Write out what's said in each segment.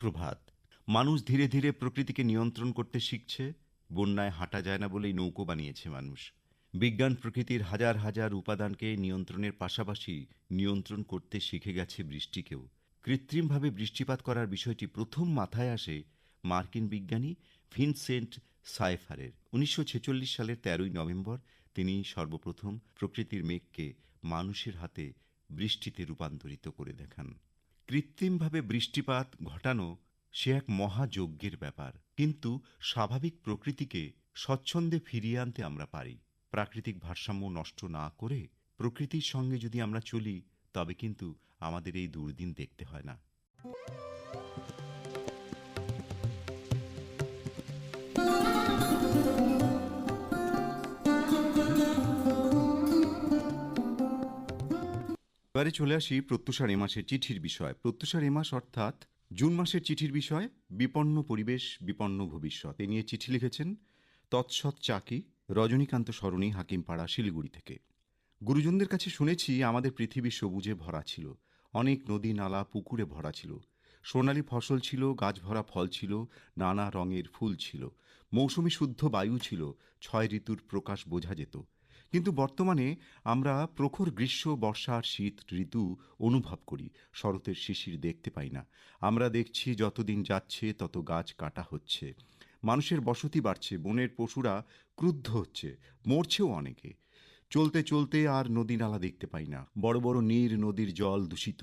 প্রভাত। মানুষ ধীরে ধীরে প্রকৃতিকে নিয়ন্ত্রণ করতে শিখছে। বন্যায় হাঁটা যায় না বলেই নৌকো বানিয়েছে মানুষ। বিজ্ঞান প্রকৃতির হাজার হাজার উপাদানকে নিয়ন্ত্রণের পাশাপাশি নিয়ন্ত্রণ করতে শিখে গেছে বৃষ্টিকেও। কৃত্রিমভাবে বৃষ্টিপাত করার বিষয়টি প্রথম মাথায় আসে মার্কিন বিজ্ঞানী ভিনসেন্ট সাইফারের। ১৯৪৬ সালের ১৩ই নভেম্বর তিনি সর্বপ্রথম প্রকৃতির মেঘকে মানুষের হাতে বৃষ্টিতে রূপান্তরিত করে দেখান। কৃত্রিমভাবে বৃষ্টিপাত ঘটানো সে এক মহাযজ্ঞের ব্যাপার, কিন্তু স্বাভাবিক প্রকৃতিকে স্বচ্ছন্দে ফিরিয়ে আনতে আমরা পারি। প্রাকৃতিক ভারসাম্য নষ্ট না করে প্রকৃতির সঙ্গে যদি আমরা চলি, তবে কিন্তু আমাদের এই দুর্দিন দেখতে হয় না। এবারে চলে আসি প্রত্যুষার এ মাসের চিঠির বিষয়। প্রত্যুষার এ মাস অর্থাৎ জুন মাসের চিঠির বিষয় বিপন্ন পরিবেশ বিপন্ন ভবিষ্যৎ। এ নিয়ে চিঠি লিখেছেন তৎসৎ চাকি, রজনীকান্ত সরণি, হাকিমপাড়া, শিলিগুড়ি থেকে। গুরুজনদের কাছে শুনেছি আমাদের পৃথিবী সবুজে ভরা ছিল, অনেক নদী নালা পুকুরে ভরা ছিল, সোনালি ফসল ছিল, গাছ ভরা ফল ছিল, নানা রঙের ফুল ছিল, মৌসুমী শুদ্ধ বায়ু ছিল, ৬ ঋতুর প্রকাশ বোঝা যেত। কিন্তু বর্তমানে আমরা প্রখর গ্রীষ্ম, বর্ষা আর শীত ঋতু অনুভব করি, শরতের শিশির দেখতে পাই না। আমরা দেখছি যতদিন যাচ্ছে তত গাছ কাটা হচ্ছে, মানুষের বসতি বাড়ছে, বনের পশুরা ক্রুদ্ধ হচ্ছে, মরছেও অনেকে। চলতে চলতে আর নদী নালা দেখতে পাই না, বড় বড় নীর নদীর জল দূষিত।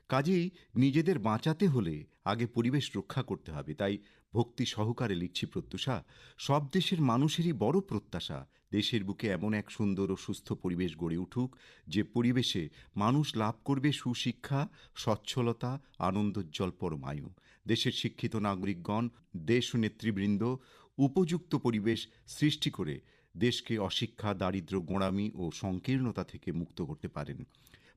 কাজেই নিজেদের বাঁচাতে হলে আগে পরিবেশ রক্ষা করতে হবে। তাই ভক্তি সহকারে লিখছি প্রত্যুষা, সব দেশের মানুষেরই বড় প্রত্যাশা দেশের বুকে এমন এক সুন্দর ও সুস্থ পরিবেশ গড়ে উঠুক, যে পরিবেশে মানুষ লাভ করবে সুশিক্ষা, সচ্ছলতা, আনন্দোজ্জ্বল পরমায়ু। দেশের শিক্ষিত নাগরিকগণ, দেশ ও নেতৃবৃন্দ উপযুক্ত পরিবেশ সৃষ্টি করে দেশকে অশিক্ষা, দারিদ্র্য, গোঁড়ামি ও সংকীর্ণতা থেকে মুক্ত করতে পারেন।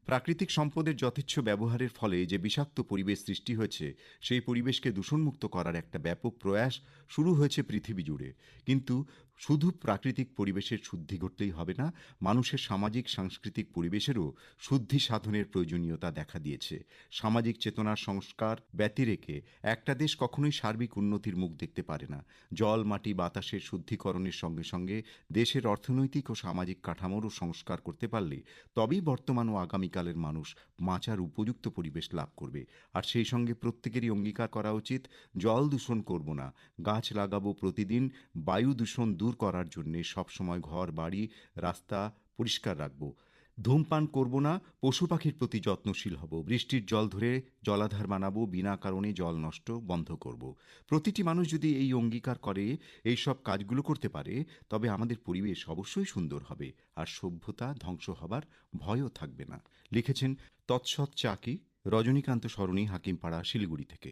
প্রাকৃতিক সম্পদের যথেচ্ছ ব্যবহারের ফলে যে বিষাক্ত পরিবেশ সৃষ্টি হয়েছে, সেই পরিবেশকে দূষণমুক্ত করার একটা ব্যাপক প্রয়াস শুরু হয়েছে পৃথিবী জুড়ে। কিন্তু শুধু প্রাকৃতিক পরিবেশের শুদ্ধি ঘটলেই হবে না, মানুষের সামাজিক সাংস্কৃতিক পরিবেশেরও শুদ্ধি সাধনের প্রয়োজনীয়তা দেখা দিয়েছে। সামাজিক চেতনার সংস্কার ব্যতি রেখে একটা দেশ কখনোই সার্বিক উন্নতির মুখ দেখতে পারে না। জল, মাটি, বাতাসের শুদ্ধিকরণের সঙ্গে সঙ্গে দেশের অর্থনৈতিক ও সামাজিক কাঠামোরও সংস্কার করতে পারলে তবেই বর্তমান ও আগামীকালের মানুষ বাঁচার উপযুক্ত পরিবেশ লাভ করবে। আর সেই সঙ্গে প্রত্যেকেরই অঙ্গীকার করা উচিত, জল দূষণ করব না, গাছ লাগাবো প্রতিদিন, বায়ু দূষণ দূর করার জন্যে সবসময় ঘর, বাড়ি, রাস্তা পরিষ্কার রাখবো, ধূমপান করব না, পশু পাখির প্রতি যত্নশীল হব, বৃষ্টির জল ধরে জলাধার বানাবো, বিনা কারণে জল নষ্ট বন্ধ করব। প্রতিটি মানুষ যদি এই অঙ্গীকার করে, এই সব কাজগুলো করতে পারে, তবে আমাদের পরিবেশ অবশ্যই সুন্দর হবে, আর সভ্যতা ধ্বংস হবার ভয়ও থাকবে না। লিখেছেন তৎসৎ চাকি, রজনীকান্ত সরণি, হাকিমপাড়া, শিলিগুড়ি থেকে।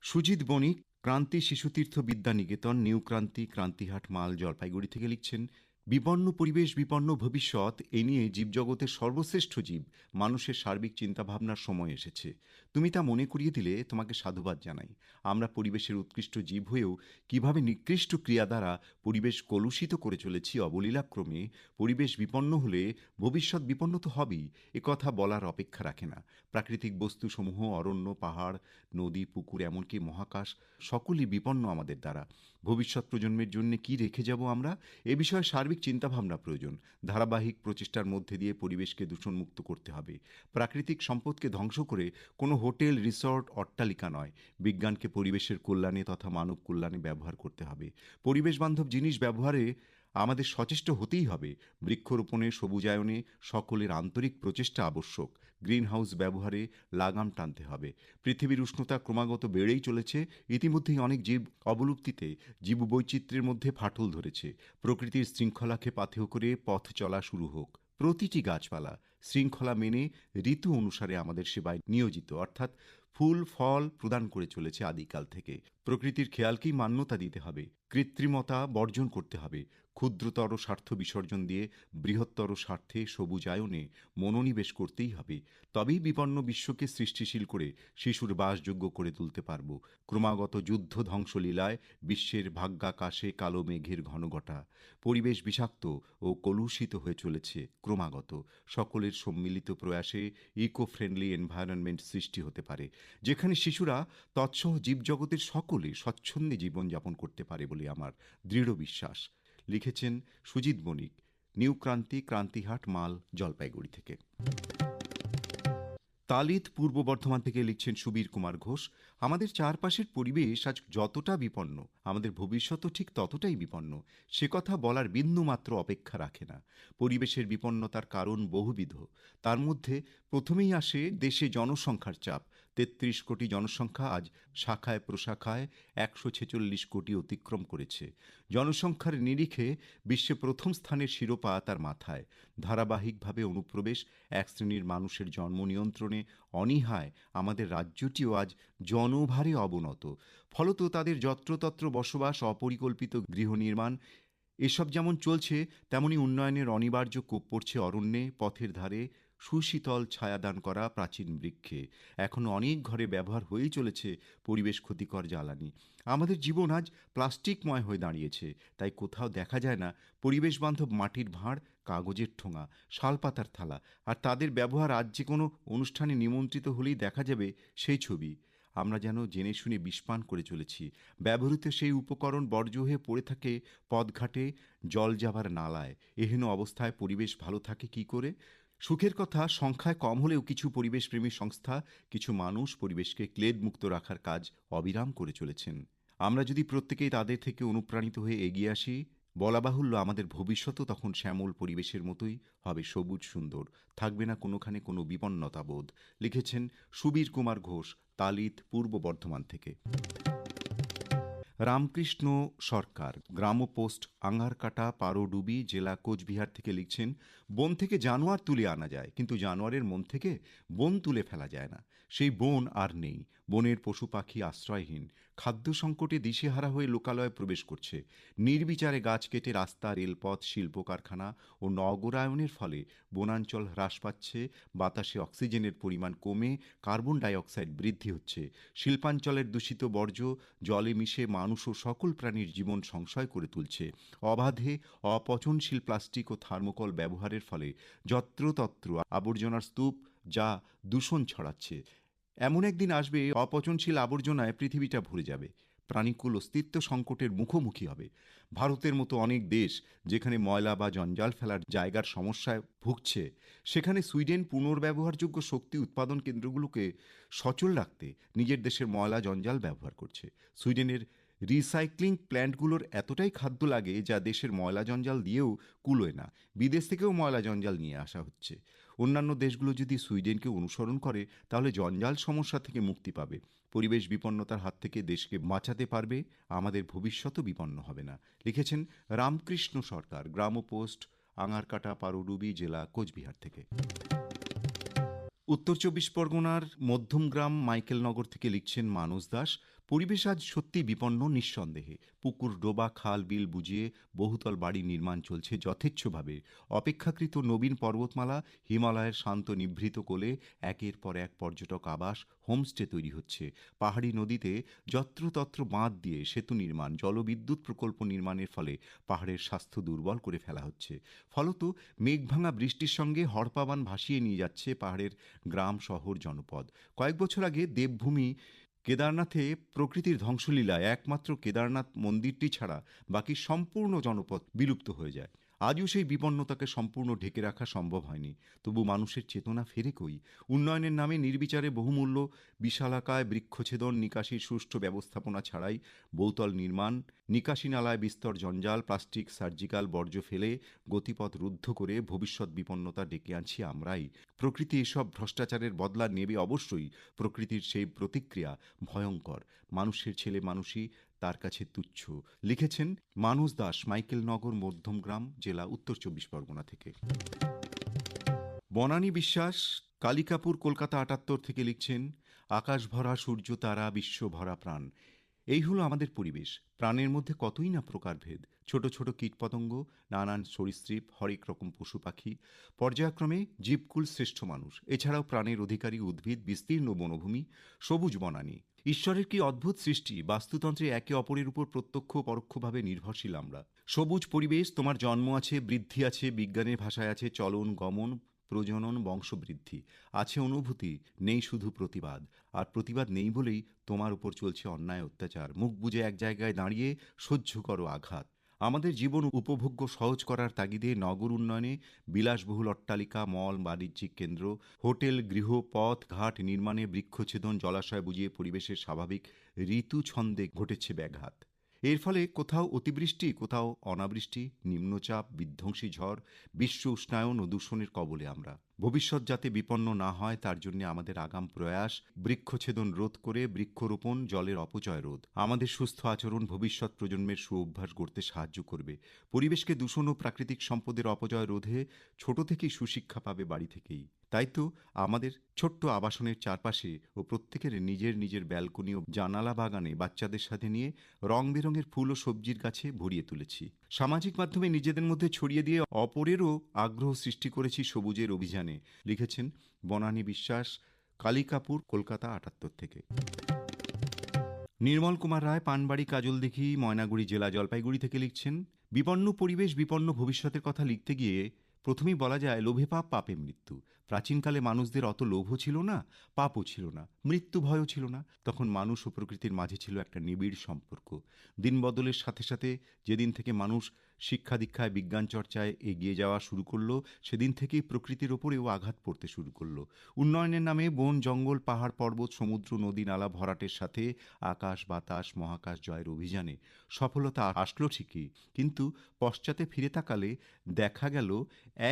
সুজিত বণিক, ক্রান্তি শিশুতীর্থ বিদ্যা নিকেতন, নিউ ক্রান্তি, ক্রান্তিহাট মাল, জলপাইগুড়ি থেকে লিখছেন, বিপন্ন পরিবেশ বিপন্ন ভবিষ্যৎ এ নিয়ে জীবজগতের সর্বশ্রেষ্ঠ জীব মানুষের সার্বিক চিন্তাভাবনার সময় এসেছে। তুমি তা মনে করিয়ে দিলে তোমাকে সাধুবাদ জানাই। আমরা পরিবেশের উৎকৃষ্ট জীব হয়েও কিভাবে নিকৃষ্ট ক্রিয়া দ্বারা পরিবেশ কলুষিত করে চলেছি অবলীলাক্রমে। পরিবেশ বিপন্ন হলে ভবিষ্যৎ বিপন্ন তো হবেই, একথা বলার অপেক্ষা রাখে না। প্রাকৃতিক বস্তুসমূহ, অরণ্য, পাহাড়, নদী, পুকুর, এমনকি মহাকাশ, সকলই বিপন্ন আমাদের দ্বারা। ভবিষ্যৎ প্রজন্মের জন্য কি রেখে যাব আমরা, এ বিষয়ে সার্বিক চিন্তাভাবনা প্রয়োজন। ধারাবাহিক প্রচেষ্টার মধ্যে দিয়ে পরিবেশকে দূষণমুক্ত করতে হবে। প্রাকৃতিক সম্পদকে ধ্বংস করে কোনো হোটেল, রিসর্ট, অট্টালিকা নয়, বিজ্ঞানকে পরিবেশের কল্যাণে তথা মানব কল্যাণে ব্যবহার করতে হবে। পরিবেশ বান্ধব জিনিস ব্যবহারে আমাদের সচেষ্ট হতেই হবে। বৃক্ষরোপণে, সবুজায়নে সকলের আন্তরিক প্রচেষ্টা আবশ্যক। গ্রিনহাউস ব্যবহারে লাগাম টানতে হবে। পৃথিবীর উষ্ণতা ক্রমাগত বেড়েই চলেছে। ইতিমধ্যেই অনেক জীব অবলুপ্তিতে, জীববৈচিত্র্যের মধ্যে ফাটল ধরেছে। প্রকৃতির শৃঙ্খলাকে পাথেয় করে পথ চলা শুরু হোক। প্রতিটি গাছপালা শৃঙ্খলা মেনে ঋতু অনুসারে আমাদের সেবায় নিয়োজিত, অর্থাৎ ফুল ফল প্রদান করে চলেছে আদিকাল থেকে। প্রকৃতির খেয়ালকেই মান্যতা দিতে হবে, কৃত্রিমতা বর্জন করতে হবে। ক্ষুদ্রতর স্বার্থ বিসর্জন দিয়ে বৃহত্তর স্বার্থে সবুজায়নে মনোনিবেশ করতেই হবে। তবেই বিপন্ন বিশ্বকে সৃষ্টিশীল করে শিশুর বাসযোগ্য করে তুলতে পারব। ক্রমাগত যুদ্ধ ধ্বংসলীলায় বিশ্বের ভাগ্যাকাশে কালো মেঘের ঘনঘটা। পরিবেশ বিষাক্ত ও কলুষিত হয়ে চলেছে ক্রমাগত। সকলের সম্মিলিত প্রয়াসে ইকো ফ্রেন্ডলি এনভায়রনমেন্ট সৃষ্টি হতে পারে, যেখানে শিশুরা তৎসহ জীবজগতের সকলে স্বচ্ছন্দে জীবনযাপন করতে পারে বলে আমার দৃঢ় বিশ্বাস। লিখেছেন সুজিত বণিক, নিউ ক্রান্তি, ক্রান্তিহাট, মাল, জলপাইগুড়ি থেকে। তালিত, পূর্ব বর্ধমান থেকে লিখছেন সুবীর কুমার ঘোষ। আমাদের চারপাশের পরিবেশ আজ যতটা বিপন্ন, আমাদের ভবিষ্যৎও ঠিক ততটাই বিপন্ন। সে কথা বলার বিন্দুমাত্র অপেক্ষা রাখে না। পরিবেশের বিপন্নতার কারণ বহুবিধ। তার মধ্যে প্রথমেই আসে দেশে জনসংখ্যার চাপ। ৩৩ কোটি জনসংখ্যা আজ শাখায় প্রশাখায় ১৪৬ কোটি অতিক্রম করেছে। জনসংখ্যার নিরিখে বিশ্বে প্রথম স্থানের শিরোপা তার মাথায়। ধারাবাহিকভাবে অনুপ্রবেশ, এক শ্রেণীর মানুষের জন্ম নিয়ন্ত্রণে অনীহায় আমাদের রাজ্যটিও আজ জনভারে অবনত। ফলত তাদের যত্রতত্র বসবাস, অপরিকল্পিত গৃহ নির্মাণ, এসব যেমন চলছে, তেমনি উন্নয়নের অনিবার্য কোপ পড়ছে অরণ্যে, পথের ধারে সুশীতল ছায়াদান করা প্রাচীন বৃক্ষে। এখনো অনেক ঘরে ব্যবহার হয়েই চলেছে পরিবেশ ক্ষতিকর জ্বালানি। আমাদের জীবন আজ প্লাস্টিকময় হয়ে দাঁড়িয়েছে। তাই কোথাও দেখা যায় না পরিবেশ বান্ধব মাটির ভাঁড়, কাগজের ঠোঙা, শালপাতার থালা। আর তাদের ব্যবহার আজ যে কোনো অনুষ্ঠানে নিমন্ত্রিত হলেই দেখা যাবে সেই ছবি। আমরা যেন জেনে শুনে বিষপান করে চলেছি। ব্যবহৃত সেই উপকরণ বর্জ্য হয়ে পড়ে থাকে পথঘাটে, জল যাবার নালায়। এহেন অবস্থায় পরিবেশ ভালো থাকে কি করে? সুখের কথা, সংখ্যায় কম হলেও কিছু পরিবেশপ্রেমী সংস্থা, কিছু মানুষ পরিবেশকে ক্লেদ মুক্ত রাখার কাজ অবিরাম করে চলেছেন। আমরা যদি প্রত্যেকেই তাদের থেকে অনুপ্রাণিত হয়ে এগিয়ে আসি, বলা বাহুল্য আমাদের ভবিষ্যৎও তখন শ্যামল পরিবেশের মতোই হবে, সবুজ সুন্দর। থাকবে না কোনোখানে কোনো বিপন্নতাবোধ। লিখেছেন সুবীর কুমার ঘোষ, তালিত, পূর্ব বর্ধমান থেকে। রামকৃষ্ণ সরকার, গ্রাম পোস্ট, আঙ্গারকাটা, পারোডুবি, জেলা কোচবিহার থেকে লিখছেন, বন থেকে জানোয়ার তুলে আনা যায়, কিন্তু জানোয়ারের মন থেকে বন তুলে ফেলা যায় না। সেই বন আর নেই। বনের পশু পাখি আশ্রয়হীন। খাদ্য সংকটে দিশেহারা হয়ে লোকালয়ে প্রবেশ করছে। নির্বিচারে গাছ কেটে রাস্তা, রেলপথ, শিল্প কারখানা ও নগরায়নের ফলে বনাঞ্চল হ্রাস পাচ্ছে। বাতাসে অক্সিজেনের পরিমাণ কমে কার্বন ডাই অক্সাইড বৃদ্ধি হচ্ছে। শিল্পাঞ্চলের দূষিত বর্জ্য জলে মিশে মানুষ ও সকল প্রাণীর জীবন সংশয় করে তুলছে। অবাধে অপচনশীল প্লাস্টিক ও থার্মোকল ব্যবহারের ফলে যত্রতত্র আবর্জনার স্তূপ, যা দূষণ ছড়াচ্ছে। এমন একদিন আসবে, অপচনশীল আবর্জনায় পৃথিবীটা ভরে যাবে। প্রাণীকুল অস্তিত্ব সংকটের মুখোমুখি হবে। ভারতের মতো অনেক দেশ যেখানে ময়লা বা জঞ্জাল ফেলার জায়গার সমস্যায় ভুগছে, সেখানে সুইডেন পুনর্ব্যবহারযোগ্য শক্তি উৎপাদন কেন্দ্রগুলোকে সচল রাখতে নিজের দেশের ময়লা জঞ্জাল ব্যবহার করছে। সুইডেনের রিসাইক্লিং প্ল্যান্টগুলোর এতটাই খাদ্য লাগে যা দেশের ময়লা জঞ্জাল দিয়েও কুলোয় না। বিদেশ থেকেও ময়লা জঞ্জাল নিয়ে আসা হচ্ছে। অন্যান্য দেশগুলো যদি সুইডেনকে অনুসরণ করে, তাহলে জঞ্জাল সমস্যা থেকে মুক্তি পাবে, পরিবেশ বিপন্নতার হাত থেকে দেশকে বাঁচাতে পারবে, আমাদের ভবিষ্যতও বিপন্ন হবে না। লিখেছেন রামকৃষ্ণ সরকার, গ্রাম পোস্ট, আঙ্গারকাটা, পারোডুবি, জেলা কোচবিহার থেকে। উত্তর ২৪ পরগনার মধ্যমগ্রাম মাইকেলনগর থেকে লিখছেন মানস দাস, পরিবেশ আজ সত্যি বিপন্ন নিঃসন্দেহে। পুকুর, ডোবা, খাল, বিল বুঝিয়ে বহুতল বাড়ি নির্মাণ চলছে যথেচ্ছভাবে। অপেক্ষাকৃত নবীন পর্বতমালা, হিমালয়ের শান্ত নিভৃত কোলে একের পর এক পর্যটক আবাস, হোমস্টে তৈরি হচ্ছে। পাহাড়ি নদীতে যত্রতত্র বাঁধ দিয়ে সেতু নির্মাণ, জলবিদ্যুৎ প্রকল্প নির্মাণের ফলে পাহাড়ের স্বাস্থ্য দুর্বল করে ফেলা হচ্ছে। ফলত মেঘভাঙা বৃষ্টির সঙ্গে হড়পাবান ভাসিয়ে নিয়ে যাচ্ছে পাহাড়ের গ্রাম, শহর, জনপদ। কয়েক বছর আগে দেবভূমি কেদারনাথে প্রকৃতির ধ্বংসলীলায় একমাত্র কেদারনাথ মন্দিরটি ছাড়া বাকি সম্পূর্ণ জনপদ বিলুপ্ত হয়ে যায়। আজও সেই বিপন্নতাকে সম্পূর্ণ ঢেকে রাখা সম্ভব হয়নি। তবু মানুষের চেতনা ফেরে কই? উন্নয়নের নামে নির্বিচারে বহুমূল্য বিশালাকায় বৃক্ষছেদন, নিকাশির সুষ্ঠু ব্যবস্থাপনা ছাড়াই বহুতল নির্মাণ, নিকাশি নালায় বিস্তর জঞ্জাল, প্লাস্টিক, সার্জিক্যাল বর্জ্য ফেলে গতিপথ রুদ্ধ করে ভবিষ্যৎ বিপন্নতা ডেকে আনছি আমরাই। প্রকৃতি এসব ভ্রষ্টাচারের বদলা নেবে অবশ্যই। প্রকৃতির সেই প্রতিক্রিয়া ভয়ঙ্কর। মানুষের ছেলে মানুষই তার কাছে তুচ্ছ। লিখেছেন মানস দাস, মাইকেলনগর, মধ্যমগ্রাম, জেলা উত্তর ২৪ পরগনা থেকে। বনানী বিশ্বাস, কালিকাপুর, কলকাতা ৭৮ থেকে লিখছেন, আকাশ ভরা সূর্য তারা, বিশ্ব ভরা প্রাণ। এই হলো আমাদের পরিবেশ। প্রাণের মধ্যে কতই না প্রকারভেদ। ছোট ছোট কীটপতঙ্গ, নানান সরীসৃপ, হরেক রকম পশু পাখি, পর্যায়ক্রমে জীবকুল শ্রেষ্ঠ মানুষ, এছাড়াও প্রাণের অধিকারী উদ্ভিদ, বিস্তীর্ণ বনভূমি, সবুজ বনানী। ঈশ্বরের কি অদ্ভুত সৃষ্টি! বাস্তুতন্ত্রে একে অপরের উপর প্রত্যক্ষ ও পরোক্ষভাবে নির্ভরশীল আমরা। সবুজ পরিবেশ, তোমার জন্ম আছে, বৃদ্ধি আছে, বিজ্ঞানের ভাষায় আছে চলন গমন, প্রজনন, বংশবৃদ্ধি। আছে অনুভূতি, নেই শুধু প্রতিবাদ। আর প্রতিবাদ নেই বলেই তোমার উপর চলছে অন্যায় অত্যাচার। মুখ বুজে এক জায়গায় দাঁড়িয়ে সহ্য করো আঘাত। আমাদের জীবন উপভোগ্য সহজ করার তাগিদে নগর উন্নয়নে বিলাসবহুল অট্টালিকা, মল, বাণিজ্যিক কেন্দ্র, হোটেল, গৃহ, পথ ঘাট নির্মাণে বৃক্ষছেদন, জলাশয় বুঝিয়ে পরিবেশের স্বাভাবিক ঋতু ছন্দে ঘটেছে ব্যাঘাত। এর ফলে কোথাও অতিবৃষ্টি, কোথাও অনাবৃষ্টি, নিম্নচাপ, বিধ্বংসী ঝড়, বিশ্ব উষ্ণায়ন ও দূষণের কবলে আমরা। ভবিষ্যৎ যাতে বিপন্ন না হয় তার জন্য আমাদের আগাম প্রয়াস বৃক্ষছেদন রোধ করে বৃক্ষরোপণ, জলের অপচয় রোধ। আমাদের সুস্থ আচরণ ভবিষ্যৎ প্রজন্মের সুঅভ্যাস গড়তে সাহায্য করবে। পরিবেশকে দূষণ ও প্রাকৃতিক সম্পদের অপচয় রোধে ছোট থেকেই সুশিক্ষা পাবে বাড়ি থেকেই। তাই তো আমাদের ছোট্ট আবাসনের চারপাশে ও প্রত্যেকের নিজের নিজের ব্যালকনি ও জানালা বাগানে বাচ্চাদের সাথে নিয়ে রং বেরঙের ফুল ও সবজির গাছে ভরিয়ে তুলেছি। সামাজিক মাধ্যমে নিজেদের মধ্যে ছড়িয়ে দিয়ে অপরেরও আগ্রহ সৃষ্টি করেছি সবুজের অভিযানে। লিখেছেন বনানী বিশ্বাস, কালিকাপুর, কলকাতা ৭৮ থেকে। নির্মল কুমার রায়, পানবাড়ি, কাজলদিঘি, ময়নাগুড়ি জেলা, জলপাইগুড়ি থেকে লিখছেন, বিপন্ন পরিবেশ বিপন্ন ভবিষ্যতের কথা লিখতে গিয়ে প্রথমেই বলা যায় লোভে পাপ, পাপে মৃত্যু। প্রাচীনকালে মানুষদের অত লোভও ছিল না, পাপও ছিল না, মৃত্যু ভয়ও ছিল না। তখন মানুষ ও প্রকৃতির মাঝে ছিল একটা নিবিড় সম্পর্ক। দিন বদলের সাথে সাথে যেদিন থেকে মানুষ শিক্ষা দীক্ষায়, বিজ্ঞান চর্চায় এগিয়ে যাওয়া শুরু করলো, সেদিন থেকেই প্রকৃতির ওপরেও আঘাত পড়তে শুরু করলো। উন্নয়নের নামে বন, জঙ্গল, পাহাড়, পর্বত, সমুদ্র, নদী, নালা ভরাটের সাথে আকাশ বাতাস মহাকাশ জয়ের অভিযানে সফলতা আসলো ঠিকই, কিন্তু পশ্চাতে ফিরে তাকালে দেখা গেল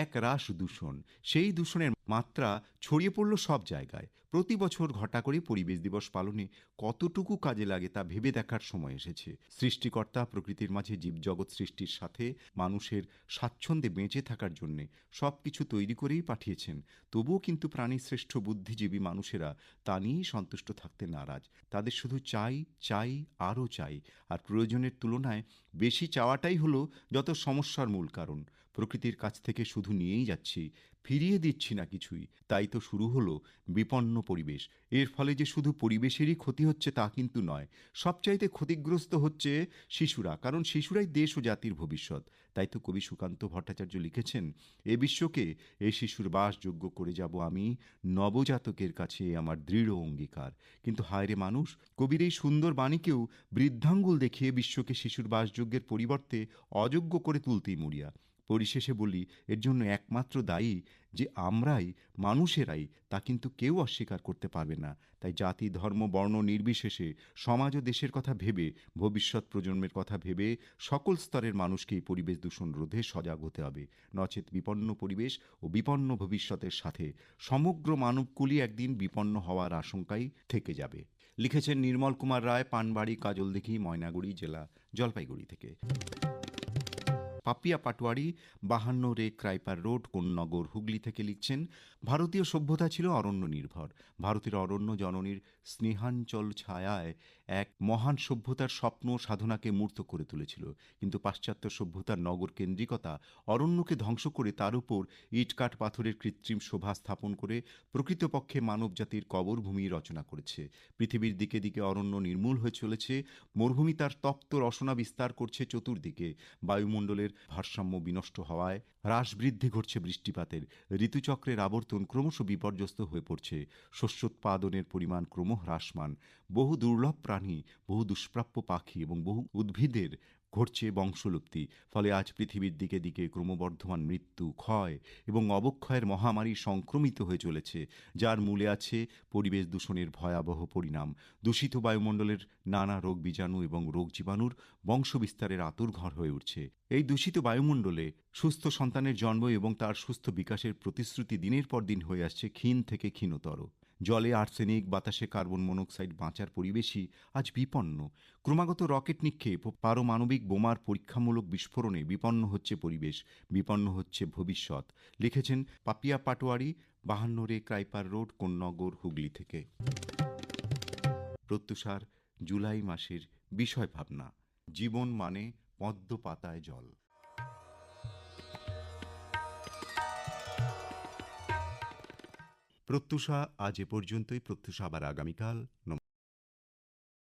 এক রাশ দূষণ। সেই দূষণের মাত্রা ছড়িয়ে পড়ল সব জায়গায়। প্রতি বছর ঘটা করে পরিবেশ দিবস পালনে কতটুকু কাজে লাগে তা ভেবে দেখার সময় এসেছে। সৃষ্টিকর্তা প্রকৃতির মাঝে জীবজগৎ সৃষ্টির সাথে মানুষের স্বাচ্ছন্দ্যে বেঁচে থাকার জন্যে সব কিছু তৈরি করেই পাঠিয়েছেন। তবুও কিন্তু প্রাণীশ্রেষ্ঠ বুদ্ধিজীবী মানুষেরা তা নিয়েই সন্তুষ্ট থাকতে নারাজ। তাদের শুধু চাই, চাই, আরও চাই। আর প্রয়োজনের তুলনায় বেশি চাওয়াটাই হলো যত সমস্যার মূল কারণ। প্রকৃতির কাছ থেকে শুধু নিয়েই যাচ্ছি, ফিরিয়ে দিচ্ছি না কিছুই। তাই তো শুরু হলো বিপন্ন পরিবেশ। এর ফলে যে শুধু পরিবেশেরই ক্ষতি হচ্ছে তা কিন্তু নয়, সবচাইতে ক্ষতিগ্রস্ত হচ্ছে শিশুরা, কারণ শিশুরাই দেশ ও জাতির ভবিষ্যৎ। তাই তো কবি সুকান্ত ভট্টাচার্য লিখেছেন, এ বিশ্বকে এ শিশুর বাসযোগ্য করে যাব আমি, নবজাতকের কাছে আমার দৃঢ় অঙ্গীকার। কিন্তু হায় রে মানুষ, কবির এই সুন্দর বাণীকেও বৃদ্ধাঙ্গুল দেখিয়ে বিশ্বকে শিশুর বাসযোগ্যের পরিবর্তে অযোগ্য করে তুলতেই মরিয়া। পরিশেষে বলি, এর জন্য একমাত্র দায়ী যে আমরাই, মানুষেরাই, তা কিন্তু কেউ অস্বীকার করতে পারবে না। তাই জাতি, ধর্ম, বর্ণ নির্বিশেষে সমাজ ও দেশের কথা ভেবে, ভবিষ্যৎ প্রজন্মের কথা ভেবে সকল স্তরের মানুষকেই পরিবেশ দূষণ রোধে সজাগ হতে হবে। নচেত বিপন্ন পরিবেশ ও বিপন্ন ভবিষ্যতের সাথে সমগ্র মানবকুলই একদিন বিপন্ন হওয়ার আশঙ্কাই থেকে যাবে। লিখেছেন নির্মল কুমার রায়, পানবাড়ি, কাজলদিঘি, ময়নাগুড়ি জেলা, জলপাইগুড়ি থেকে। পাপিয়া পাটোয়ারি, 52 রে ক্রাইপার রোড, কোন্নগর, হুগলি থেকে লিখছেন, ভারতীয় সভ্যতা ছিল অরণ্য নির্ভর। ভারতের অরণ্য জননীর স্নেহাঞ্চল ছায়ায় এক মহান সভ্যতার স্বপ্ন সাধনাকে মূর্ত করে তুলেছিল। কিন্তু পাশ্চাত্য সভ্যতার নগর কেন্দ্রিকতা অরণ্যকে ধ্বংস করে তার উপর ইটকাঠ পাথরের কৃত্রিম শোভা স্থাপন করে প্রকৃতপক্ষে মানবজাতির কবরভূমি রচনা করেছে। পৃথিবীর দিকে দিকে অরণ্য নির্মূল হয়ে চলেছে। মরুভূমি তার তপ্ত রসনা বিস্তার করছে চতুর্দিকে। বায়ুমণ্ডলের ভারসাম্য বিনষ্ট হওয়ায় হ্রাস বৃদ্ধি ঘটছে বৃষ্টিপাতের। ঋতুচক্রের আবর্তন ক্রমশ বিপর্যস্ত হয়ে পড়ছে। শস্যোৎপাদনের পরিমাণ ক্রমহ্রাসমান। বহু দুর্লভ প্রাণী, বহু দুষ্প্রাপ্য পাখি এবং বহু উদ্ভিদের ঘটছে বংশলুপ্তি। ফলে আজ পৃথিবীর দিকে দিকে ক্রমবর্ধমান মৃত্যু, ক্ষয় এবং অবক্ষয়ের মহামারী সংক্রমিত হয়ে চলেছে, যার মূলে আছে পরিবেশ দূষণের ভয়াবহ পরিণাম। দূষিত বায়ুমণ্ডলের নানা রোগ বীজাণু এবং রোগ জীবাণুর বংশবিস্তারের আঁতুড়ঘর হয়ে উঠছে। এই দূষিত বায়ুমণ্ডলে সুস্থ সন্তানের জন্ম এবং তার সুস্থ বিকাশের প্রতিশ্রুতি দিনের পর দিন হয়ে আসছে ক্ষীণ থেকে ক্ষীণতর। জলে আর্সেনিক, বাতাসে কার্বন মনোক্সাইড বাঁচার পরিবেশই আজ বিপন্ন। ক্রমাগত রকেট নিক্ষেপ ও পারমাণবিক বোমার পরীক্ষামূলক বিস্ফোরণে বিপন্ন হচ্ছে পরিবেশ, বিপন্ন হচ্ছে ভবিষ্যৎ। লিখেছেন পাপিয়া পাটোয়ারি, 52 রে ক্রাইপার রোড, কোন্নগর, হুগলি থেকে। প্রত্যুষার জুলাই মাসের বিষয় ভাবনা। জীবন মানে পদ্ম পাতায় জল। প্রত্যুষা আজ এ পর্যন্তই। প্রত্যুষা আবার আগামীকাল।